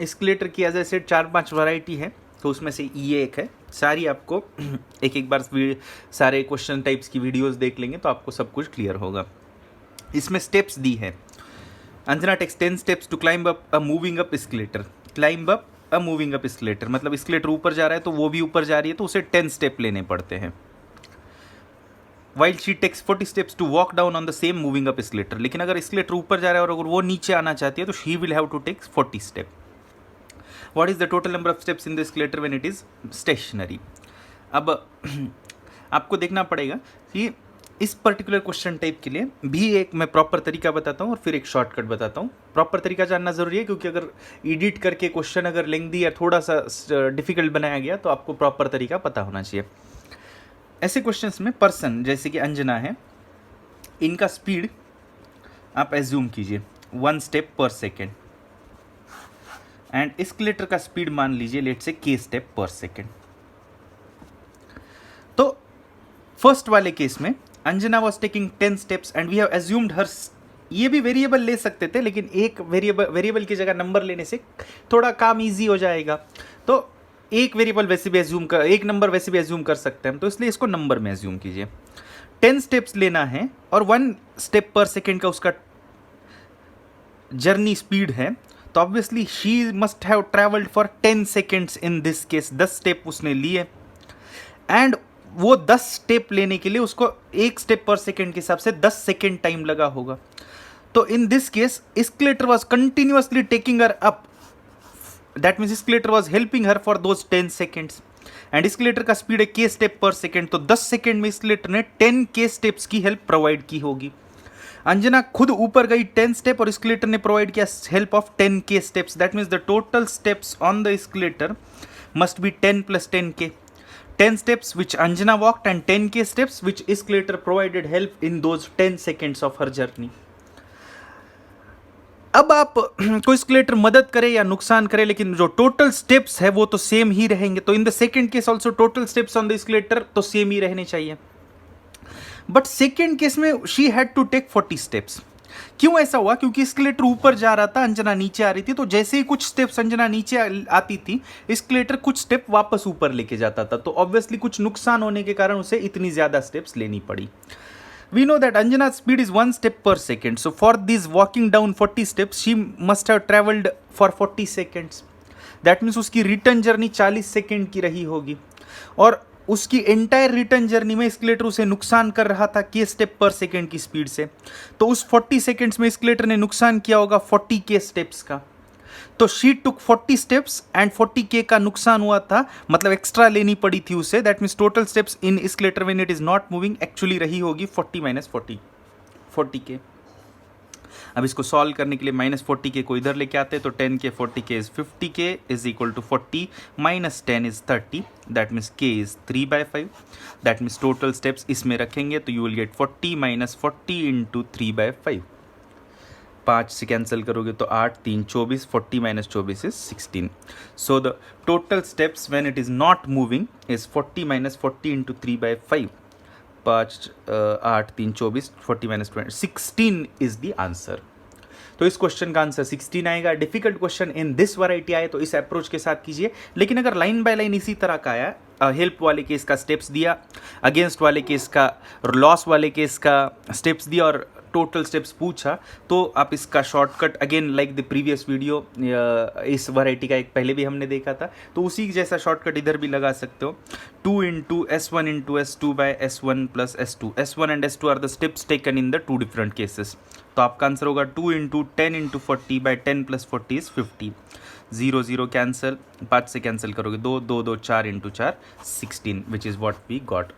Escalator की as a set 4-5 variety है, तो उसमें से ये एक है। सारी आपको एक बार सारे क्वेश्चन टाइप्स की वीडियोस देख लेंगे तो आपको सब कुछ क्लियर होगा। इसमें स्टेप्स दी है। Anjana takes 10 steps to climb up a moving up escalator. Climb up a moving up escalator मतलब एस्केलेटर ऊपर जा रहा है तो वो भी ऊपर जा रही है, तो उसे 10 स्टेप लेने पड़ते हैं। While she takes 40 steps to walk down on the same moving up escalator. लेकिन अगर एस्केलेटर ऊपर जा रहा है और अगर वो नीचे आना चाहती है तो she will have to take 40 step. What is the total number of steps in the escalator when it is stationary. अब आपको देखना पड़ेगा कि इस पर्टिकुलर क्वेश्चन टाइप के लिए भी एक मैं प्रॉपर तरीका बताता हूँ और फिर एक शॉर्टकट बताता हूँ। प्रॉपर तरीका जानना जरूरी है क्योंकि अगर एडिट करके क्वेश्चन अगर लेंथी या थोड़ा सा डिफिकल्ट बनाया गया तो आपको प्रॉपर तरीका पता होना चाहिए। ऐसे क्वेश्चंस में पर्सन जैसे कि अंजना है, इनका स्पीड आप एज्यूम कीजिए 1 स्टेप पर सेकेंड एंड एस्केलेटर का स्पीड मान लीजिए लेट से k स्टेप पर सेकेंड। तो फर्स्ट वाले केस में Anjana was taking 10 steps and we have assumed her, ये भी वेरिएबल ले सकते थे लेकिन एक वेरिएबल की जगह नंबर लेने से थोड़ा काम इजी हो जाएगा, तो एक वेरिएबल वैसे भी एज्यूम कर, एक नंबर वैसे भी एज्यूम कर सकते हैं हम, तो इसलिए इसको नंबर में एज्यूम कीजिए। 10 स्टेप्स लेना है और 1 स्टेप पर सेकेंड का उसका जर्नी स्पीड है, तो obviously she must have travelled for 10 seconds in this case. 10 step उसने लिए एंड वो 10 स्टेप लेने के लिए उसको 1 स्टेप पर सेकेंड के हिसाब से 10 सेकेंड टाइम लगा होगा। तो in this case escalator was continuously taking her up, that means escalator was helping her for those 10 seconds and escalator का स्पीड है k स्टेप पर सेकेंड, तो 10 सेकेंड में एस्केलेटर ने 10 k स्टेप्स की हेल्प प्रोवाइड की होगी। अंजना खुद ऊपर गई 10 स्टेप और एस्केलेटर ने प्रोवाइड किया help of 10 k steps, that means the total steps on the escalator must be 10 + 10k। 10 steps which Anjana walked and 10k steps which escalator provided help in those 10 seconds of her journey। अब आप कोई escalator मदद करे या नुकसान करे लेकिन जो टोटल स्टेप्स है वो तो सेम ही रहेंगे, तो in the second case also total steps on the escalator तो सेम ही रहने चाहिए। बट सेकेंड केस में she had to take 40 steps. क्यों ऐसा हुआ? क्योंकि एस्केलेटर ऊपर जा रहा था, अंजना नीचे आ रही थी, तो जैसे ही कुछ स्टेप्स अंजना नीचे आती थी एस्केलेटर कुछ स्टेप वापस ऊपर लेके जाता था, तो ऑब्वियसली कुछ नुकसान होने के कारण उसे इतनी ज्यादा स्टेप्स लेनी पड़ी। We know that Anjana's speed is 1 step per second, so for this walking down 40 steps she must have traveled for 40 seconds, that means उसकी रिटर्न जर्नी 40 सेकेंड की रही होगी और उसकी एंटायर रिटर्न जर्नी में एस्केलेटर उसे नुकसान कर रहा था k स्टेप पर सेकेंड की स्पीड से, तो उस 40 सेकेंड्स में एस्केलेटर ने नुकसान किया होगा 40 k स्टेप्स का, तो she took 40 steps and 40 k का नुकसान हुआ था, मतलब एक्स्ट्रा लेनी पड़ी थी उसे, that means total steps in escalator when it is not moving actually रही होगी 40 - 40 k। अब इसको सॉल्व करने के लिए -40 k को इधर लेके आते हैं, तो 10 k 40 k is 50 k is equal to 40 - 10 is 30, that means k is 3/5, that means total steps इसमें रखेंगे तो यू विल गेट 40 - 40 इंटू 3/5, 5 से कैंसिल करोगे तो 8 3 24, 40 - 24 is 16। So the total steps when it is not moving is 40 - 40 into 3/5, 5 8 3 24, 40 - 20 16 is the answer. तो इस question का answer 16 आएगा। Difficult question in this variety आए तो इस अप्रोच के साथ कीजिए, लेकिन अगर लाइन बाय लाइन इसी तरह का आया, हेल्प वाले केस का स्टेप्स दिया, अगेंस्ट वाले केस का, लॉस वाले केस का स्टेप्स दिया और टोटल स्टेप्स पूछा, तो आप इसका shortcut again like the previous video, इस वैरायटी का एक पहले भी हमने देखा था, तो उसी जैसा शॉर्टकट इधर भी लगा सकते हो। 2 × S1 × S2 by S1 plus S2। S1 and S2 are the steps taken in the 2 different cases, तो आपका आंसर होगा 2 × 10 × 40 by 10 + 40 इज 50। 0 0 कैंसिल, 5 से कैंसिल करोगे 2 2 2 4 × 4 16, which is what we got.